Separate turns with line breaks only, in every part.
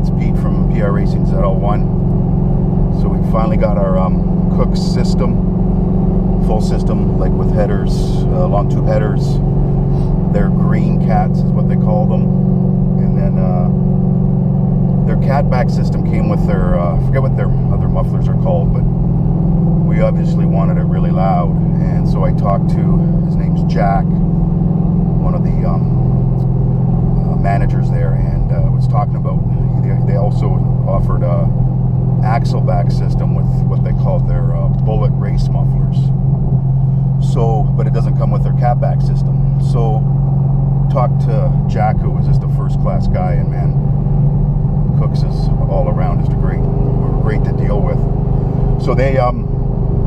it's Pete from PR Racing ZL1. So we finally got our Kooks system, full system, like with headers, long tube headers. They're green cats is what they call them. And then their cat back system came with their, I forget what their other mufflers are called, but we obviously wanted it really loud. And so I talked to, his name's Jack, one of the managers there, and was talking about, they also offered a axle back system with what they called their bullet race mufflers. So, but it doesn't come with their cat back system. So talked to Jack, who was just a first class guy, and man, Kooks is all around just great to deal with. So they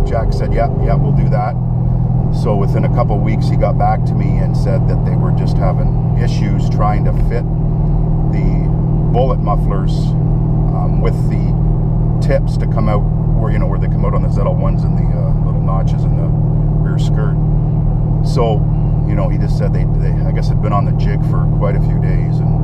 Jack said, yeah, we'll do that. So within a couple of weeks, he got back to me and said that they were just having issues trying to fit the bullet mufflers with the tips to come out where they come out on the ZL1s and the little notches in the rear skirt. So he just said they I guess had been on the jig for quite a few days, and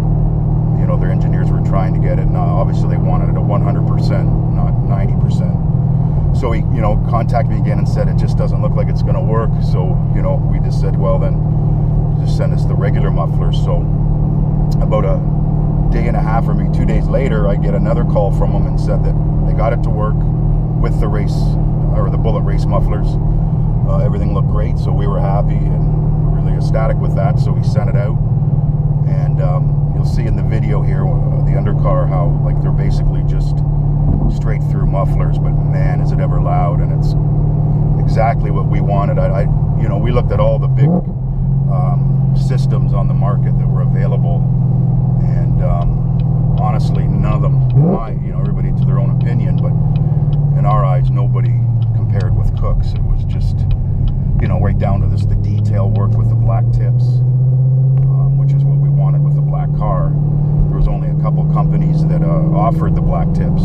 their engineers were trying to get it. Now obviously they wanted it at 100%, not 90%. So he, contacted me again and said it just doesn't look like it's going to work. So, we just said, well, then just send us the regular mufflers. So about a day and a half or maybe 2 days later, I get another call from them and said that they got it to work with the race or the bullet race mufflers. Everything looked great, so we were happy and really ecstatic with that. So we sent it out, and you'll see in the video here the undercar how like they're basically just straight through mufflers, but man, is it ever loud, and it's exactly what we wanted. We looked at all the big systems on the market that were available, and honestly, none of them, everybody to their own opinion, but in our eyes, nobody compared with Kooks. It was just, right down to the detail work with the black tips, which is what we wanted with the black car. There was only a couple companies that offered the black tips.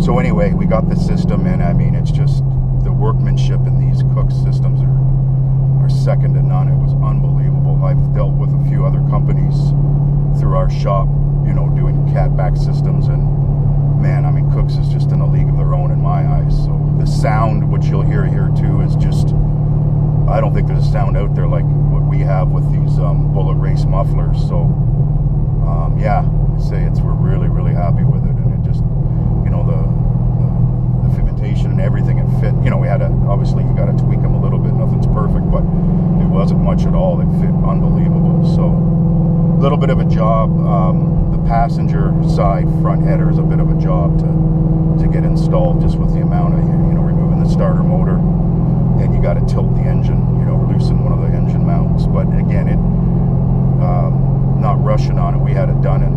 So anyway, we got the system, and I mean, it's just the workmanship in these Kooks systems are second to none. It was unbelievable. I've dealt with a few other companies through our shop, doing cat back systems, and man, I mean, Kooks is just in a league of their own in my eyes. So the sound, which you'll hear here too, is just, I don't think there's a sound out there like what we have with these bullet race mufflers. So yeah, I say we're really, really happy with it, and it just, the fitmentation and everything, it fit. We had obviously you got to tweak them a little bit. Nothing's perfect, but it wasn't much at all. It fit unbelievable. So a little bit of a job. The passenger side front header is a bit of a job to get installed, just with the amount of removing the starter motor, and you got to tilt the engine, loosen one of the engine mounts. But again, it not rushing on it. We had it done in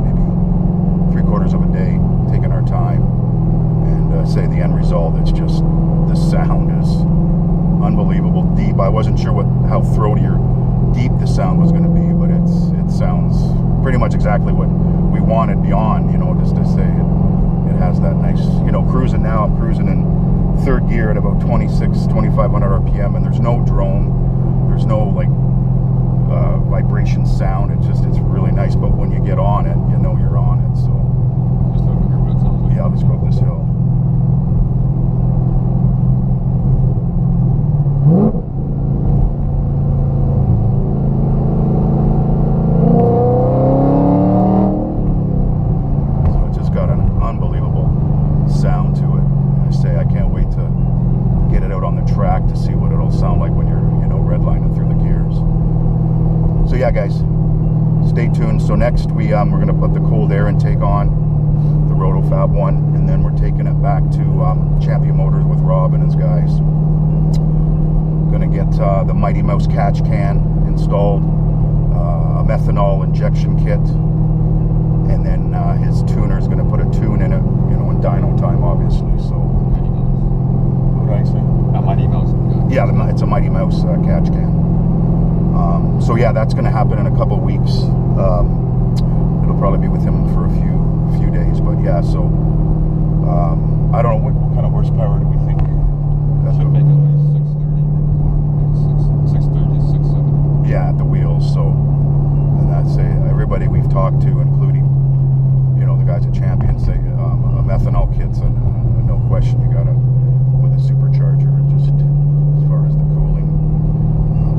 maybe 3/4 of a day, taking our time, and say the end result, it's just, the sound is unbelievable deep. I wasn't sure how throaty or deep the sound was going to be, but it sounds pretty much exactly what we wanted beyond, just to say it has that nice, cruising now. I'm cruising in third gear at about 2,500 RPM, and there's no drone, there's no like vibration sound. It's really nice, but when you get on it, you're on it. So
just over here, what it sounds like.
Yeah, let's go up this hill. So it just got an unbelievable sound to it. I say I can't wait to get it out on the track to see what it'll sound like when you're redlining through the gears. So yeah, guys, stay tuned. So next we're going to put the cold air intake on the Rotofab one, and then we're taking it back to Champion Motors with Rob and his guys. Going to get the Mighty Mouse catch can installed, a methanol injection kit, and then his tuner is going to put a tune in it, in dyno time, obviously. So what did I say?
A Mighty Mouse.
Yeah, it's a Mighty Mouse catch can. So yeah, that's going to happen in a couple weeks. It'll probably be with him for a few days, but yeah. So I don't know what kind of horsepower do we think.
Should make it like 630, 630, 670.
Yeah, at the wheels. So, and that's everybody we've talked to, including guys at Champion say a methanol kit's no question. You gotta, with a supercharger, just as far as the cooling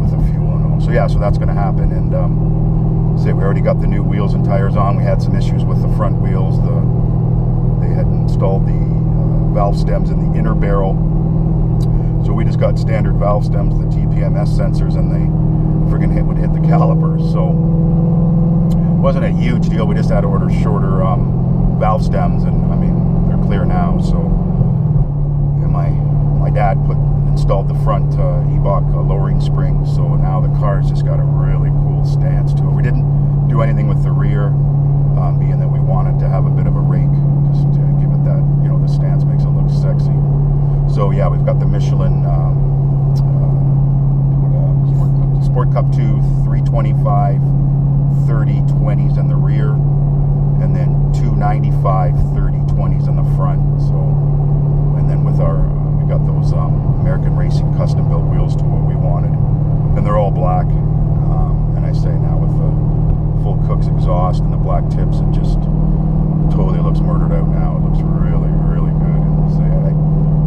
with the fuel and all. So yeah, so that's gonna happen. And say we already got the new wheels and tires on. We had some issues with the front wheels. They had installed the valve stems in the inner barrel. So we just got standard valve stems, the TPMS sensors, and they friggin' would hit the calipers. So it wasn't a huge deal. We just had to order shorter valve stems, and I mean, they're clear now. So and my dad installed the front E-Bach lowering springs. So now the car's just got a really cool stance to it. We didn't do anything with the rear, being that we wanted to have a bit of a rake, just to give it that, you know, the stance makes it look sexy. So yeah, we've got the Michelin Sport Cup 2 325 30/20s in the rear, and then 295 30/20s in the front. So, and then with our we got those American Racing custom built wheels to what we wanted, and they're all black. And I say now with the full Kooks exhaust and the black tips, it just totally looks murdered out now. It looks really, really good. And say I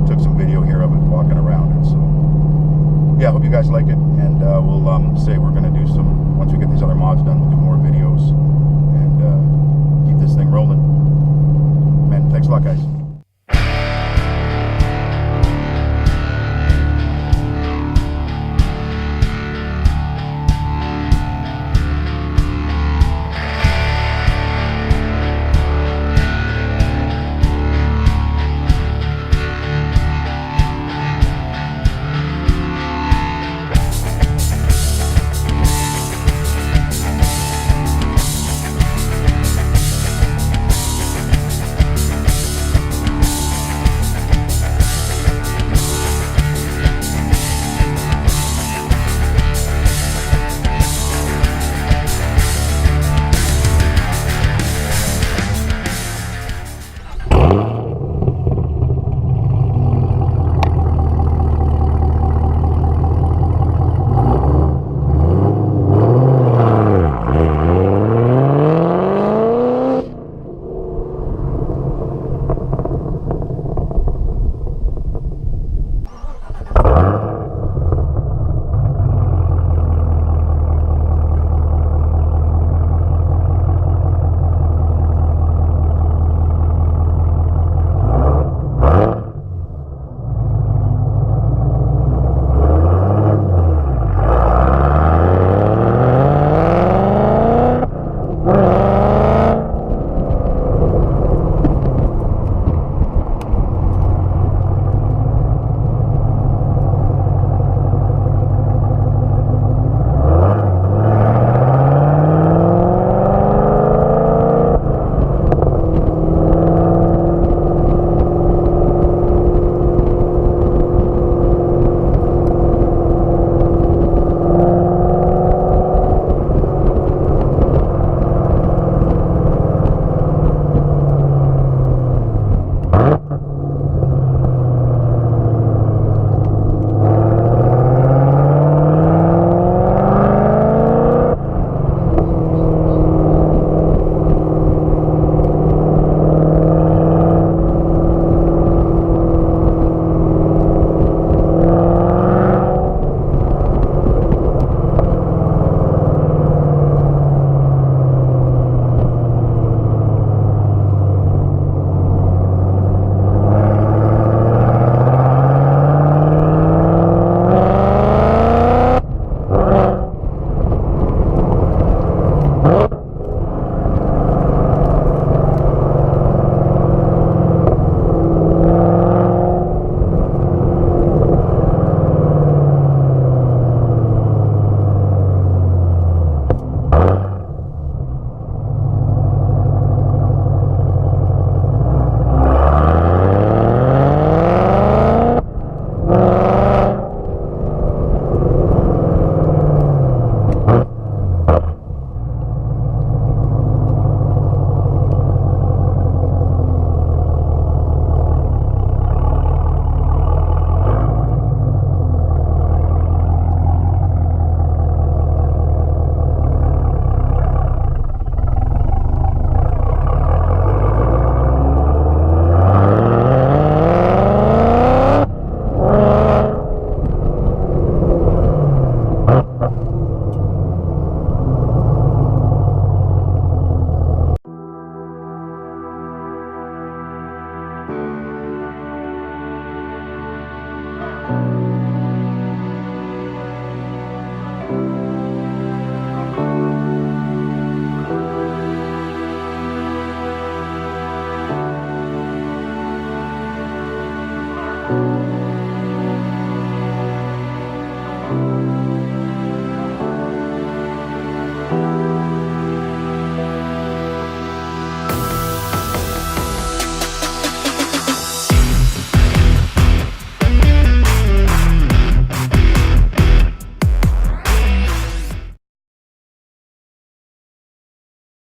took some video here of it walking around it. So yeah, I hope you guys like it, and we'll say we're going to do some, once we get these other mods done, we'll do more videos and keep this thing rolling. Man, thanks a lot, guys.